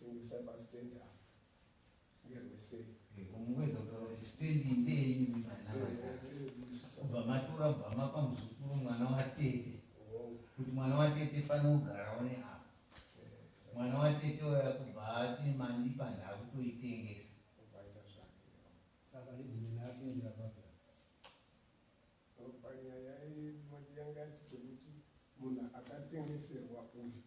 tengesa pastendi apa ngerwesei kumwedza kuti stendi ndei mwana kubva matora bva mapa muzukuru mwana watete kuti mwana watete fanira kugarawo neapa mwana watete waya kubva ati mandi panhau kutoitengesa ukaita zvake saka idinapindira baba panyaya yanga tikuti munhu akatengeserwa uyu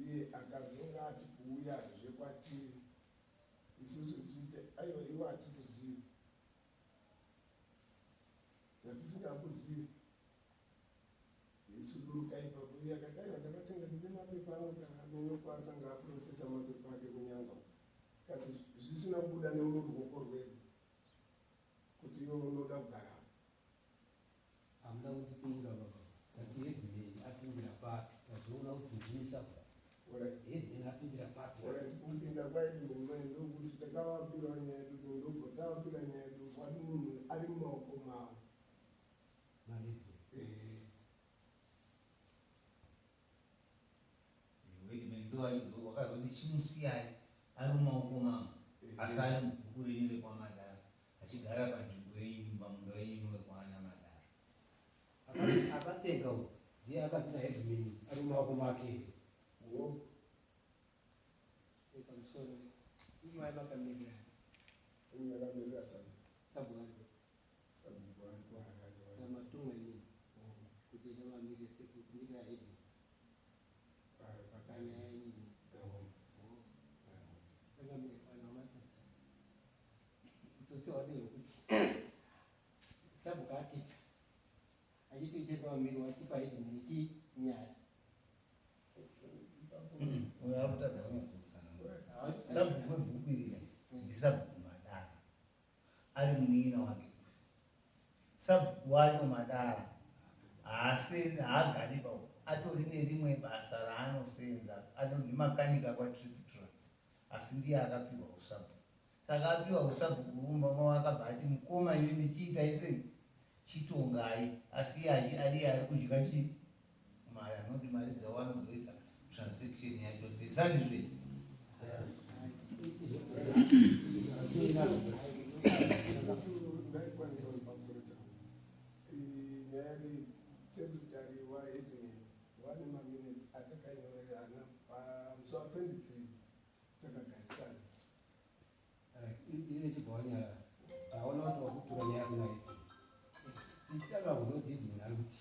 ndiye akazonga ati kuuyazve kwatiri isusu tiite aiwa iwo hatikuzivi zvatisingakuzivi isu duruka ipapo iye akati aiwa ndakatenga ndine mapepa anonoko akanga aprosesa mapepa ake kunyanga kati zvisina kubuda nemuruoko rwedu kuti iwe unoda kugara hamda kutipindira baba kati hedhimeni apindira papi tazoona kuti ndinisa hedhimeni apindira papi kupinda kwaedimeni ndokuti takavapira nyaya yedu ndobva tavapira nyaya yedu wati munhu ari mumaoko mavo wakazoti chimusiyai ari mumaoko mavo asi ari mubhuku renyu rekwamadara achigara panzvimbo yenyu pamunda wenyu wekwana madara akatenga uyu ndiye akapinda hedhimeni ari mumaoko make pamusoro imai vakamirira vakamirira sabwari sabugwari kwaharare namatumwa ini kuti navamirira hedhi panyaya inini vakamira pana matata tosewadei kuti sabhuka atita achitoite pamiri wachipa hedhi miniki nyaya uyo akutadza kunyatsokusanangura sabhuku webhuku iri ndisabhuku madara ari munin'ina wake sabhuku wacho madara haagari pao atori nerimwe basa raanosenza anonzi makanika kwatripitrans asi ndiye akapiwa usabhuku saka apiwa usabhuku rumba mawakabva ati mukoma ini michiita isei chitongai asi ari kudya chii mari anoti mari dzawanozoita transaction yacho sesanizve ndaikwanisa pamusoro changu nyaya sekretary wahedman wane maminutes atakanyorerana pamusi wa23 takagarisana ine chibhawanyaya taona kuti wakutura nyaya kunai tichitanga kuzoti hedhimeni ari kuti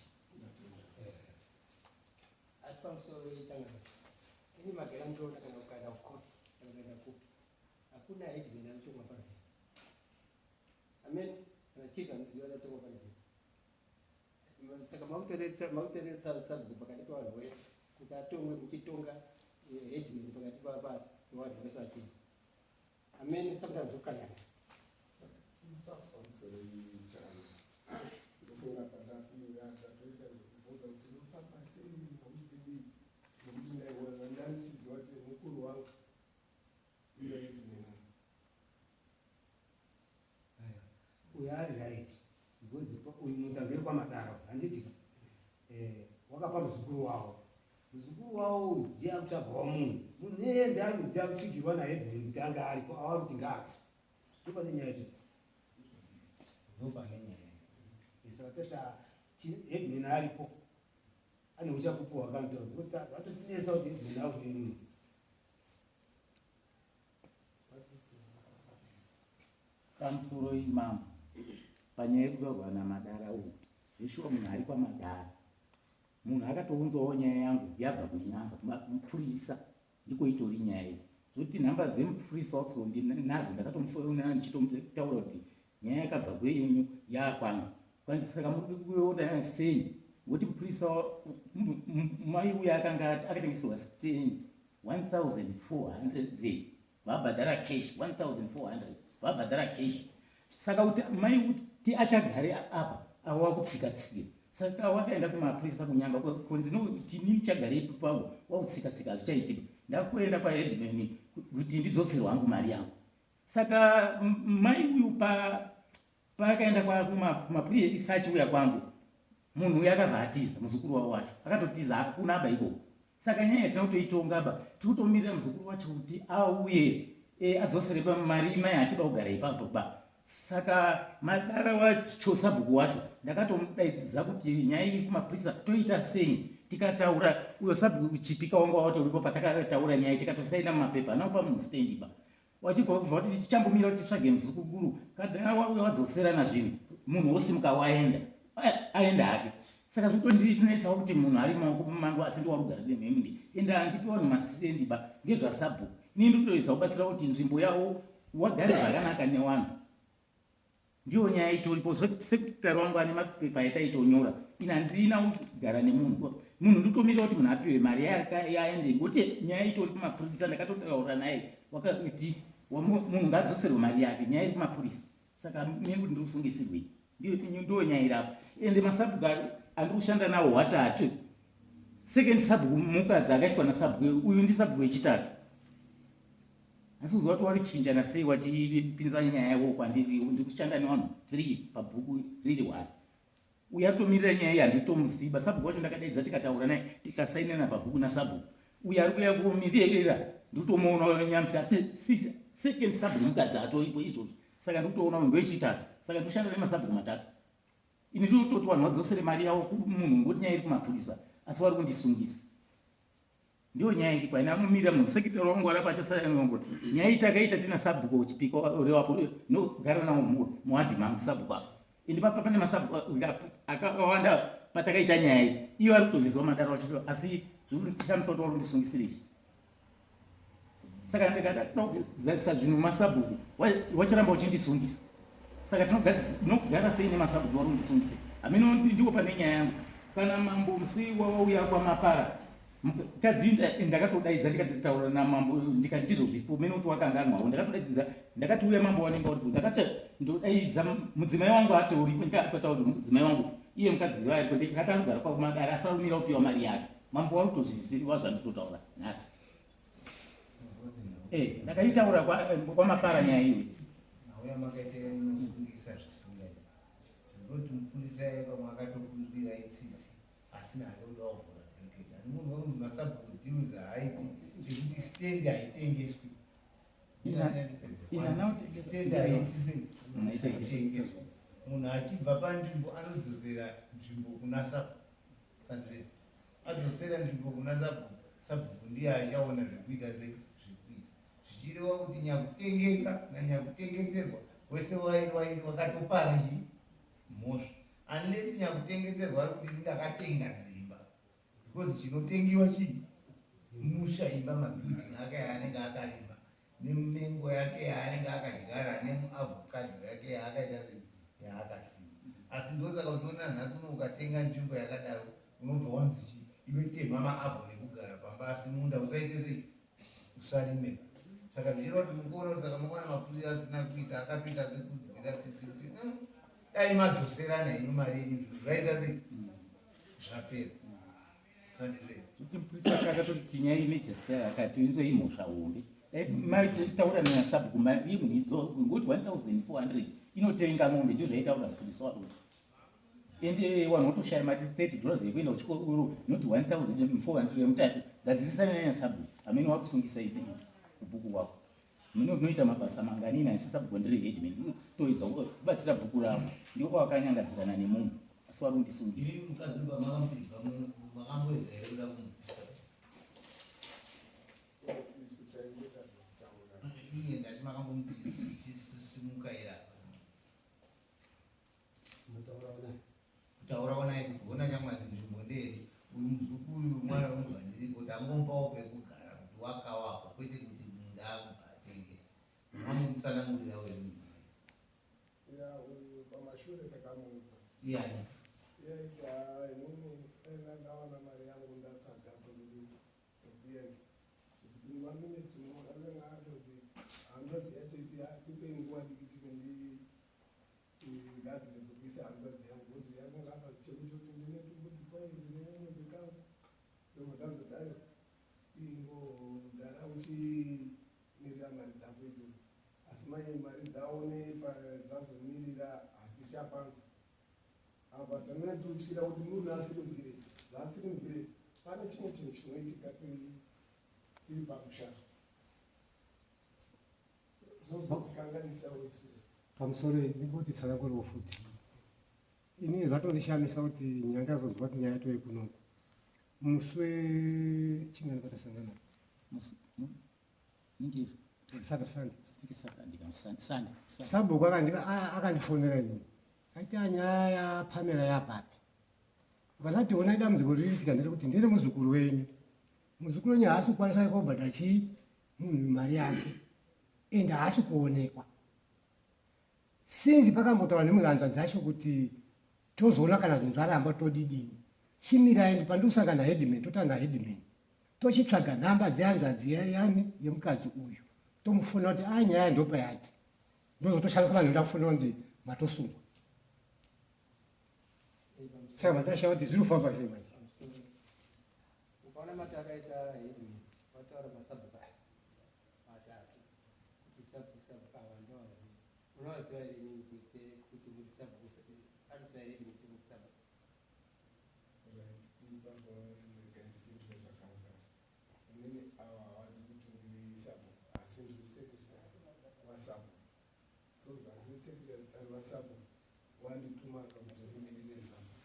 asi pamusoro itanga ini magera mutoona kana ukaenda kukoti kana ukaenda kupi hakuna hedhimeni anochongwa panzvimbo amen kana chiva ndiona tongwa panzvimbo saka mauteretsa sabhuku pakati pavanhu vese kuti atongwe muchitonga hedhimeni pakati pavanhu vese vachinzi amen sakutanzokanana pamusoro chana ndofunga pandapinda tatoita zvekubvunza kuti nofamba sei naudzibidzi nokuti ndaiwana ndandichiziva kuti mukuru wangu iyo hedhman uyu ari right because uyu mutambi wekwamadara handiti wakapa muzukuru wavo uyu ndiye akutsvagawo munhu nende ari kudzi akutsigirwa nahedhimeni kuti anga aripo ava kuti ngapi ndopane nyaya yacho ndopane nyaya saka tata hedhimeni aripo ane uchapupu hwakantora because vatotinesa kuti hedhimeni akudi munhu pamusoro imamo panyaya yekutorwa namadara uyu zveshuwa munhu ari kwamadara munhu akatounzawo nyaya yangu yabva kunyanga mupurisa ndiko itori nyaya iyi zvokuti nhamba dzemupurisa wacho ndinadzo ndakatomufoona ndichitotaura kuti nyaya yakabva kwenyu yakwangu kwanzi saka muri kuona sei ngokuti mupurisa mai uya akanga akatengeserwa stendi 1400 vabhadhara cash 1400 vabhadhara cash saka kuti mai kuti achagare apa ava kutsika-tsika saka wakaenda kumapurisa kunyanga kunzi tini chagare ipo pavo wakutsika-tsika hazvichaitika ndakuenda kwahedhimeni kuti ndidzotserwa hangu mari yangu saka mai uyu paakaenda kumapurisa achiuya kwangu munhu uyu akabva atiza muzukuru wavo wacho akatotiza hakuna aba ikoko Saka nyaya tinotoitongaba tikutomirira muzukuru wacho kuti auye adzosere pamari mai achida kugara ipapo ba. Saka Madara wacho sabhuku wacho ndakatomudaidzisa kuti nyaya iri kumapurisa toita sei. Tikataura uyo sabhuku chipika wangu wacho uripo patakataura nyaya tikatosaina mumapepa anawo pamustendi ba. Wachibva kubva kuti tichambomira kuti titsvage muzukuru kana wadzosera nazvinhu munhu wosimuka waenda aenda hake. Saka zvinotondisinesa kuti munhu ari maoko mangu asi ndiwarugara nemhembe ende handipi vanhu mastendi ba ngezvasabhuku. Ini ndinotoedza kubatsira kuti nzvimbo yawo wagare zvakanaka nevanhu. Ndiyo nyaya itoripo sekutari wangu ane mapepa aitaitonyora ina handina kugara nemunhu. Munhu nditomirira kuti munhu apiwe mari yaende ngoti nyaya itori kumapurisa ndakatotaura naye wakati munhu ngaadzoserwe mari yake nyaya iri kumapurisa. Saka mene kuti ndirisungisirwei ndiyo nyaya irapo. Ende masabhuku andiri kushanda nawo watatu. Second sabhuku mukadzi akaiswa nasabhuku uyu ndisabhuku wechitatu. Asi uzwa kuti warichinjana sei wachipinza nyaya yako kwandiri ndiri kushanda nevanhu 3 pabhuku riri 1. Uyu atomirira nyaya iyi handitomuziva. Sabhuku wacho ndakadaidza tikataura naye tikasainana pabhuku nasabhuku. Uyu ari kuuya kumirira nditomuona nyamsi asi second sabhuku mukadzi atoripo izvozvo. Saka ndikutoona uyu ndowechitatu. Saka ndikushanda nemasabhuku matatu. Ini ndinototi vanhu vadzosere mari yavo kumunhu ngoti nyaya iri kumapurisa asi vari kundisungisa. Ndiyo nyaya iripo ine anomirira munhu sekitari wangu warapo achatsarangongora nyaya itakaita tina sabhuku chipika rewapo nogara nawo muwadhi mangu sabhuku apo. Ende pane masabhuku akawanda patakaita nyaya iyi iyo ari kutovizwa Madara wacho asi zvinoshamisa kuti vari kundisungisirichi. Saka ndikadazarisa zvinhu masabhuku wachiramba uchindisungisa. Saka tinogara sei nemasabhuku vari kundisungisa. Hamino ndiwo pane nyaya yangu. Kana mambo Musiwa wauya kwaMapara mukadzi ndakatodaidza ndikatotaura namambo ndikati ndizozvipo mene kuti wakanga ari mwawo ndakatodaidza ndakati uya mambo wanenge uripo ndakati ndodaidza mudzimai wangu atoripo ndikataura kuti mudzimai wangu iye mukadzi waaripo ndikati anogara kwaMadara asarumira kupiwa mari yake. Mambo wari kutozvizisiwa zvanditotaura nhasi. Ndakaitaura kwaMapara nyaya iyo. Nauya makaita inosungisa zvisingaiti. Zvekuti mupurisa pamwe akatokumbira itsitsi asina hake kuda kuvhura bheketa. Munhu wekuti masabhuku dhiuzi haaiti zvekuti stendi haitengeswi. Stendi haitengeswi. Munhu achibva panzvimbo anodzosera nzvimbo kuna sabhuku. Sandrine adzosera nzvimbo kuna sabhuku. Sabhuku ndiye achaona zvekuita zvekuita. Zvichireva kuti nyakutengesa nanyakutengeserwa wese wairi wakatopara mhosva. Unless nyakutengeserwa ari kuti ndakatenga dzimba. Because chinotengiwa chii? Musha, imba, mabhildingi ake yaanenge akarima nemengo yake yaanenge akadyara nemuavocado yake yaakaita yaakasima. Asi ndosaka uchiona nhasi ukatenga nzvimbo yakadaro unobva wanzi chii? Iwe tema maavho nekugara pamba asi munda usaite sei? Usarimeka. Saka zvichireva kuti mukuona kuti saka mukuona mapurisa asina kuita akapinda sekudzira tsitsi kuti dai madzoserana henyu mari yenyu zvinhu zvaita sei? Zvapera. Kuti mupurisa akatoti nyaya imejestera akati inzoi mhosva hombe. Mari taura nasabhuku mari imhidzo ngoti 1400 inotenga mombe ndizvo zvaitaura mupurisa wadoti. Ende vanhu votoshaya mari $30 yekuenda kuchikoro noti 1400 yemutatu gadzisisana nasabhuku. Amene wakusungisa ipi kubhuku wako. Mino unoita mabasa manganini asi sabhuku ndiri headman toedza kubatsira bhuku ravo ndiko kwakanyangadzirana nemunhu asi vari kundisungisa. Ini mukazviba makamupirwa makamboedza here kuda kumupisa. Iye ndati makambomupisimukaira kutaura naye kuti ona chamwati nzvimbo nderi uyu muzukuru mwana wemubva ndiri kuti angomupawo pekugara kuti wakawapo kwete kuti munda akubva atengesa. Mamutsanangurira wemunhu uyu pamashure takamuudza iyani yaiti inini ndawana mari yangu ndatsvaga pekuenda maminitsi akanga atoti hanzvadzi yacho iti tipe nguva dikiti ndigadzire kupisa hanzvadzi yangu kuti yakanga apa zicheko choti ndine tumbuti kwangu ndine mwembe kangu ndomatazo tayo ingogara uchimirira mari dzako idzodzo asi manye mari dzaone pazazomirira hatichapanzwa apa tanenge tichityira kuti munhu asiri mugireti zaasiri mugireti pane chimwe chinhu chinoitika tiri pamusha zozotikanganisawo isusu pamusoro ndingoti tsananguriwo futi ini zvatondishamisa kuti nyaya ndazonzwa kuti nyaya yato yekunoku muswe chingani patasangana sabhuku akandifonera inini aiti nyaya yapamera yapapi ukasati ona dambudziko ririitika ndere kuti ndere muzukuru wenyu haasi kukwanisa kubhadhara chii munhu mari yake ende haasi kuonekwa sinzi pakambotaura nemwehanzva dzacho kuti tozoona kana zvinhu zvaramba todidini chimiraini pandikusangana nahedman totaura nahedman tochitsvaga nhamba dzehanzvadzi yani yemukadzi uyu tomufonera kuti nyaya ndopa yati ndozotoshandiswa vanhu voda kufonera kunzi matosungwa saka mandashaa kuti zviri kufamba sei manje ukaona matara aita hedman wataura masabhuku aya matatu kuti sabhuku awa ndowazi unowaziva here nini kuti muri sabhuku anoziva here hedman kuti muri sabhuku inini ava havazi kuti ndiri sabhuku asi ndiri sekretari wasabhuku so zvandiri sekretari wasabhuku wandituma kuti ndimirire sabhuku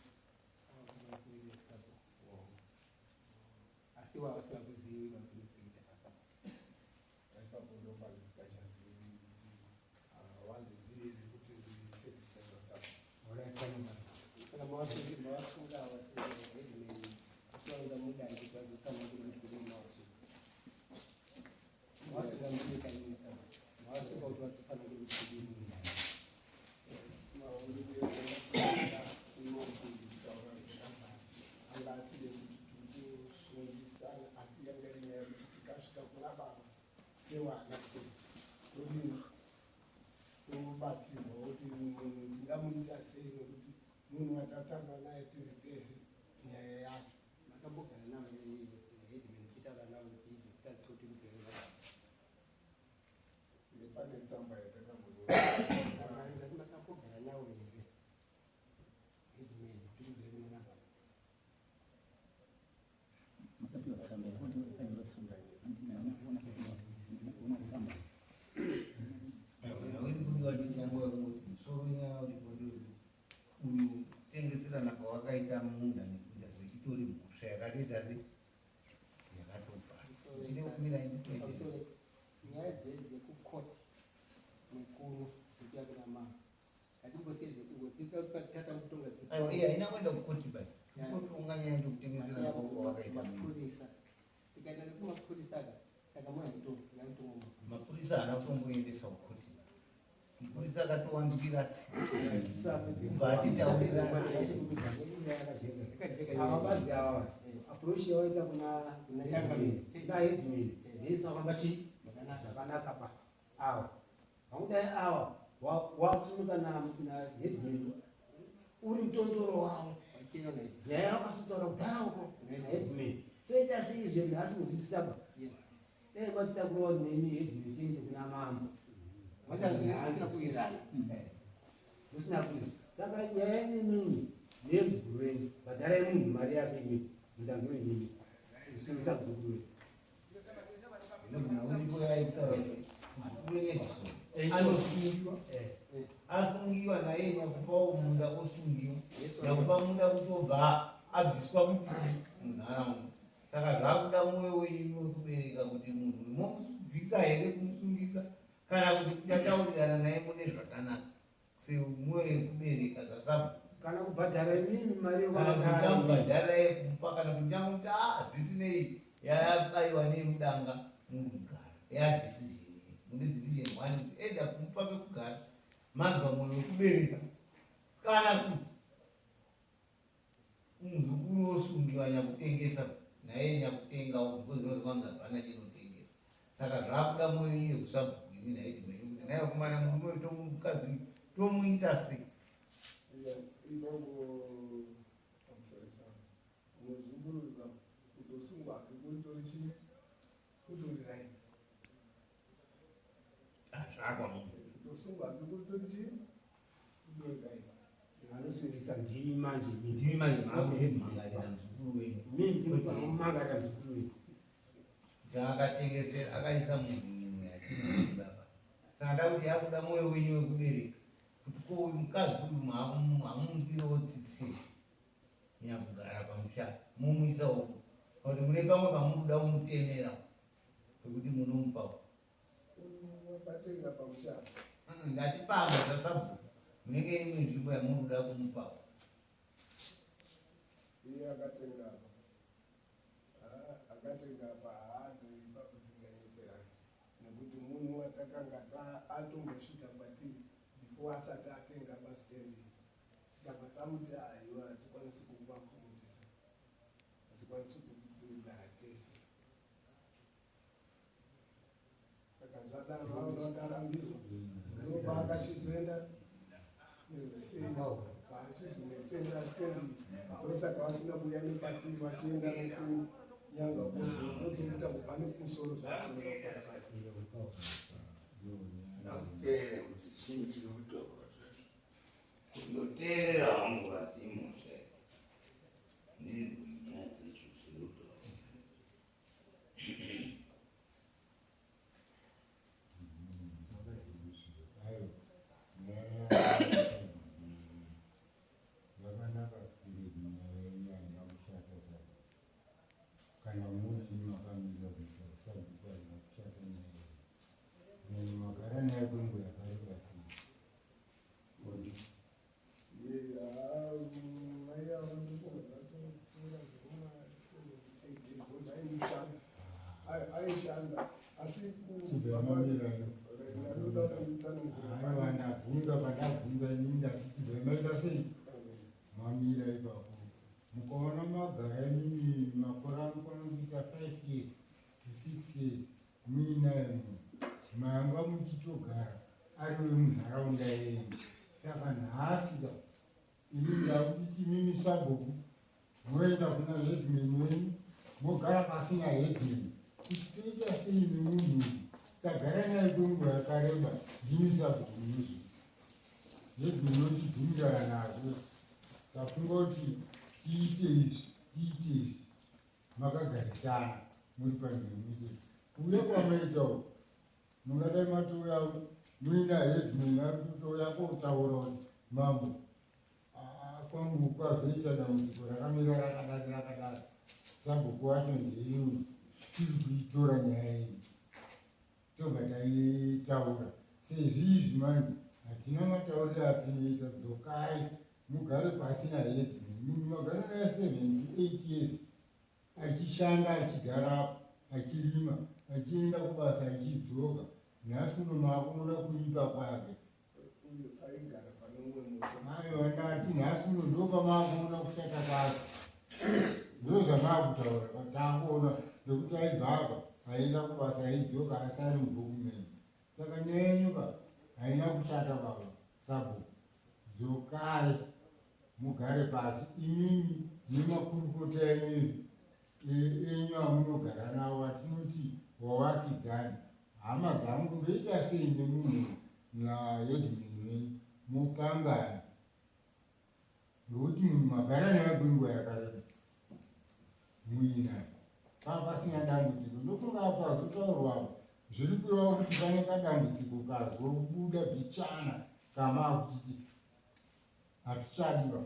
tobatsirwa kuti munhu ndingamuita sei nekuti munhu watatamba naye tiri tese nyaya yacho makambogara navo hedman chitaura navo kutadza kuti mugerera pane tsamba makambogara navo here hedman tikuzeremunamba makapiwa tsamba yakanyorwa tsamba uyu kutengeserana kwawakaita munda nekuita sechitori mhosva yakatoita se yakatobva tine kumira inditoite nyaya dzekukoti mukuru kutiakuna mama hatimbosezekungotitata mutonga aiwa iye haina kuenda kukoti bai kukoti unganyaya ndekutengeserana kwawakaita mapurisa tikaenda nekumapurisa aka saka mwaitotomwa mapurisa haana kutomboendesa kukoti mapurisa akatowandikira tsitsi kubva atitaurirana avabadzi ava approach yawaita kuna hedman ndeisina kwamba chi zvakanaka pa ava vangudai ava wasumuka na hedman uri mutondoro wavo nyaya wakasotaura kudhara uko nahedman toita sei izvo nhasi kunzwisisaba dai matitakurawo nemi hedman tiende kuna mambo musina kuisa saka nyaya yenini neyemuzukuru wenyu bhadharai munhu mari yake imwe mutange wenini isingisa muzukuru wenyu asungiwa naye nyakupawo munda osungiwa nyakupa munda kutobva abviswa munharaunda saka zvakuda mwoyo wenyu wekubereka kuti munhu momubvisa here kumusungisa kana kuti kuchataurirana naye mune zvakanaka semwoyo yekubereka zasabu kana kubhadhara imini mari yokamubhadhara yekupa kana kuti nyamuti zvisinei yabayiwa nemudanga mugara yadhisizheni mune dhisizheni wani kuti eda kumupa pekugara manzwa mwoyo wekubereka kana kuti muzukuru osungiwa nyakutengesa naye nyakutengawo nkozinozivanza hapana chinotengesa saka zvakuda mwoyo yenyu yekusabhuku imi naiti kuti naye kumana murume tomukadzi tomuita sei ipango muzukuru kutosungwa kuri chii kutori rai zvakwa kutosungwa kuri chii kutori rai anosungisa ndimi manje ndimi manje makuhedmangarira muzukuru wenyu mangata muzukuru wenyu zvaakatengesera akaisa munhu yatinoaba saka kuti yakuda mwoyo wenyu wekubereka kuti ko uyu mukadzi uyu hamumupiriwo tsitsiri nyakugara pamusha mumuisa uku kuti mune pamwe pamunoda kumutemera pekuti munomupa wapatenga pamusha ndati pamwe zvasabhuku munenge imwe nzvimbo yamunoda kumupa iye akatenga apa haadiripa kuti ngayeperana nekuti munhu watakanga atombosvika kwatiri before asati atenga pasitendi tikabva tamuti aiwa hatikwanisi kukuvakomodera hatikwanisi kugara tese saka zvadaro aunakarambidzwa ndopa akachizoenda paachizonotenda stendi ndosaka vasina kuuya nepatiri vachienda nekunyanga kuzozoita kubva nekusoro ndakuteerera kuti chinyi chiri kutaurwa zvacho kundoteerera hangu vazimuse ndiri nyaya dzecho zviri kutaurwa kana muri makamira kuita kusabhuka kushata naye neni magara naye kwengu yakareba aishanda asi ndabvunza pandabvunza inini ndati chibvemaita sei mamira ipapo mukaona magara inini makore anokwana kuita 5 years to 6 years muinaye manga muchitogara ari wemunharaunda yenyu saka nhasika ini ndakuti mimi sabhuku moenda kuna hedman wenyu mogara pasina hedman kuti toita sei nemunhu tagara naye kwenguva yakareba ndini sabhuku izvi hedman wechibvumirana nazvo tafunga kuti tiite izvi makagarisana muri panzvimbo uye kwamaita uku mungadai matouya muina hedman ari kutouya kotaura kuti mambo kwangu kwazoita dambudziko rakamira rakadari sabhuku wacho ndeiwe tiri kuitora nyaya yenyu tobva taitaura sezvizvi manje hatina matauriro atinoita dzokai mugare pasina hedman munhu magara naye 7 to 8 years achishanda achigarapo achirima achienda kubasa achidzoka nhasi uno maakunoda kuipa kwake aigara pane umwe musha aiwa ndati nhasi uno ndopamaakuona kushata kwake ndozvamaakutaura takuona ndekuti aibvapa aienda kubasa aidzoka asi ari mubhukumeni saka nyaya yenyuka haina kushata baba sabhuku dzokai mugare pasi imini nemakurukota enyu amunogara navo atinoti wawakidzani hama dzangu ndoita sei nemunhu nahedman wenyu mukangani ndokuti munhu magara naye kwenguva yakareba muinaye papasina dambudziko ndofunga apo azotaurwapo zviri kureva kuti pane kadambudziko kazobuda bichana kamaakuchiti hatichadiwa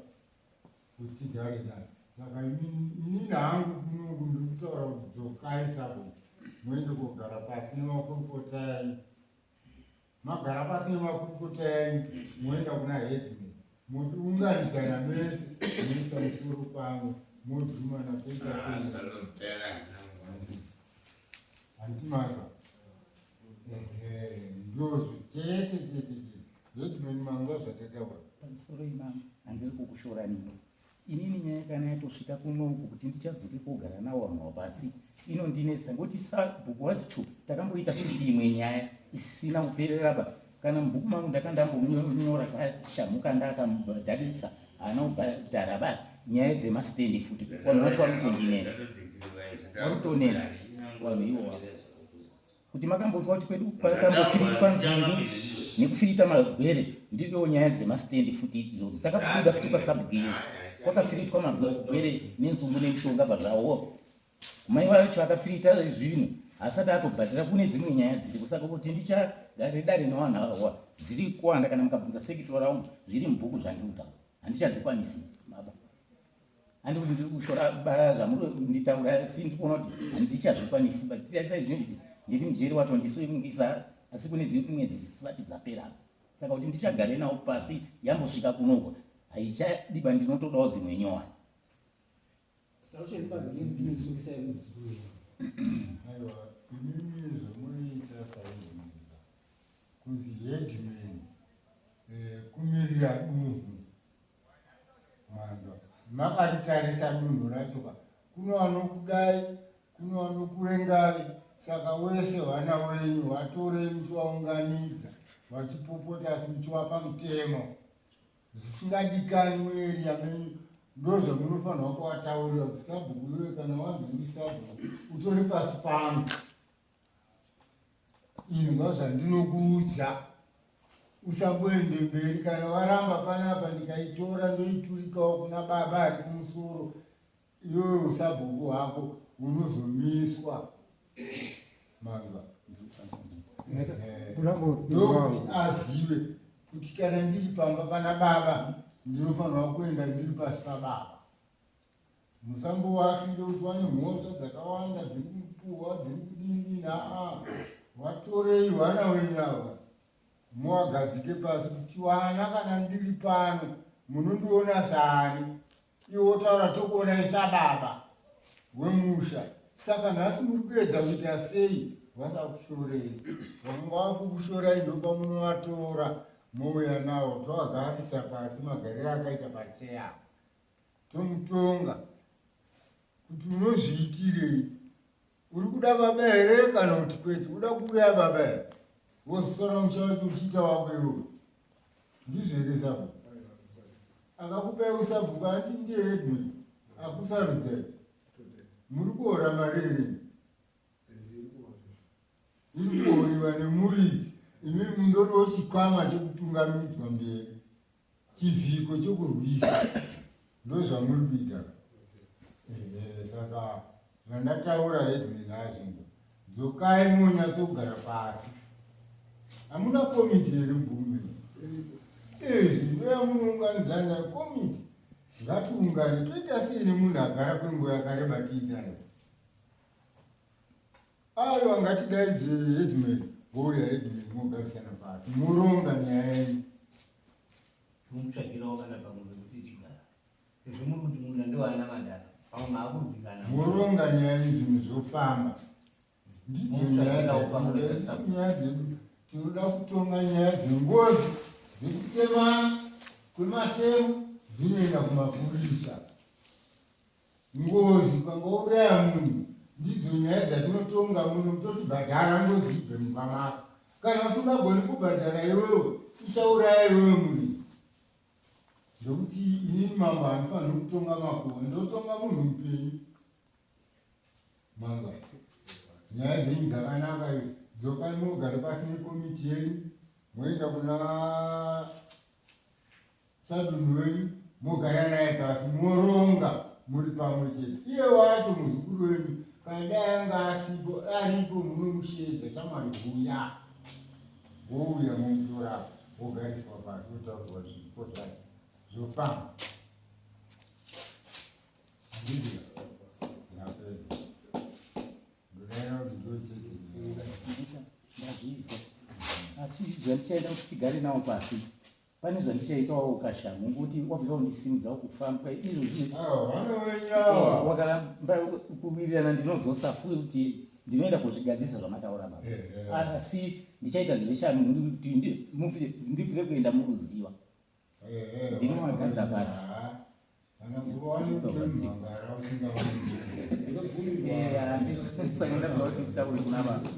kuti tigare naye saka inini hangu kunungu ndiri kutaura kuti dzokai sabhuku moende kogara pasi nemakurukota yanyu magara pasi nemakurukota yanyu moenda kuna hedman motiunganidzana mese moisa musoro pamwe modhumana toita handimaza ndozvo chete hedman manga zvatataura pamusoro imama handiri kukushoraniwo inini nyaya kana yatosvika kunoku kuti ndichadzoke kugara nawo vanhu pasi inondinetsa ngoti sabhuku wacho takamboita futi imwe nyaya isina kupereraba kana mubhuku mangu ndakandambonyora kashamuka ndakamubhadharisa haana kubhadhara ba nyaya dzemastendi futi vanhu vacho vanotondinetsa vakutonetsa vanhu iwova kuti makambonzwa kuti kwedu pakambofiritwa nzungu nekufirita magwere ndiriwo nyaya dzemastendi futi idzodzo takabuda futi pasabhuku iyo kwakafiritwa magwere nenzungu nemishonga pazvawo. Mai vacho akafirita zvinhu asati atobhadhira. Kune dzimwe nyaya dziri kusaka kuti ndichagare dare nevanhu ava dziri kuwanda. Kana mukabvunza sekitora raungu zviri mubhuku zvandinotaura handichadzikwanisi baba. Handikuti ndiri kushora bara zvamunditaura asi ndikuona kuti handichazvikwanisi. But saizvozvi ndiri mujeri wacho ndisoimungisa asi kune dzimwe dzisati dzapera. Saka kuti ndichagare nawo pasi yambosvika kunoko haichadiba ndinotodawo dzimwe nyowani. Aiwa, inini zvomunoita saizvinoita kunzi headman kumirira dunhu mando makaritarisa dunhu racho ka kuno vanokudai kuno vanokuvengai. Saka wese vana wenyu vatorei muchivaunganidza vachipopota asi muchivapa mutemo zvisingadikani mueriya menyu. Ndozvamunofanirwa kuvataurira kuti sabhuku iwe kana wanzi uri sabhuku utori pasi pano inzwa zvandinokuudza usamboende mberi. Kana waramba panapa ndikaitora ndoiturikawo kuna baba ari kumusoro, iwewe usabhuku hwako unozomiswa manga. Ndokuti azive kuti kana ndiri pamba pana baba ndinofanirwa kuenda ndiri pasi pababa. Musambovakire kuti wane mhosva dzakawanda dziri kupuhwa dziri kudinina. Vatorei vana wenyu ava muvagadzike pasi kuti wana kana ndiri pano munondiona saani. Iwo wotaura tokuonai sababa wemusha. Saka nhasi muri kuedza kuita sei vasakushorei. Vamwe vakukushorai ndopamunovatora mouya nawo tovagarisa pasi magariro akaita pacheya tomutonga kuti unozviitirei. Uri kuda baba here kana kuti kwete uda kuuraya baba here wozosara musha wacho uchiita wako iwoyo. Ndizvo here sabhuku akakupai usabhuku ati ndiye hedman akusarudzai. Muri kuhora mari here iri kuhoriwa nemuridzi. Imi mundoriwo chikwama chekutungamidzwa mberi chivhiko chekurwisa ndozvamuri kuita. Saka zvandataura hedman azvingo dzokai monyatsogara pasi. Hamuna komiti here mubhuku ndoyamunounganidzana komiti. Ngatiungane toita sei nemunhu agara kwenguva yakareba tiinayo. Aiwa ngatidaidze hedman bouya hedman mogarisana pasi muronga nyaya yenyu. Mutsvagirawo kana pamwe kuti chigara. Izvo muri kuti munhu ndowana madhara. Pamwe maakurwikana. Muronga nyaya yenyu zvinhu zvofamba. Ndidzo nyaya dzedu. Tinoda kutonga nyaya dzengozi dzekutemana kwematemo dzinoenda kumapurisa. Ngozi ukangouraya munhu ndidzo nyaya dzatinotonga muno totibhadhara ngozi ibve mumba mako. Kana usingagoni kubhadhara iwewe ichauraya iwewe muri. Ndokuti inini mambo hanifaniri kutonga makuhwa ndotonga munhu mupenyu manga. Nyaya dzenyu dzakanaka idzi. Dzokai mugare pasi nekomiti yenyu moenda kuna sadunhu wenyu mogara naye pasi moronga muri pamwe chete. Iye wacho muzukuru wenyu kana dai anga asipo aripo munomushedza chamwari kuuya wouya momutora wogariswa pasi wotaurwa zvipo zvacho zvofamba. Ndizvo napedza ndodaira kuti ndochete ndazvizwa asi zvandichaita kuti tigare nawo pasi pane zvandichaitawo ukashamu ngokuti wabvira kundisimudzawo kufamba izvozvi vana wenyawa wakaramba kuwirirana ndinodzosa futi kuti ndinoenda kuzvigadzisa zvamataura baba. Asi ndichaita zveveshamu kuti ndibvire kuenda muruziva ndinomagadza pasi. Saka ndabva kuti kutaure kuna vanhu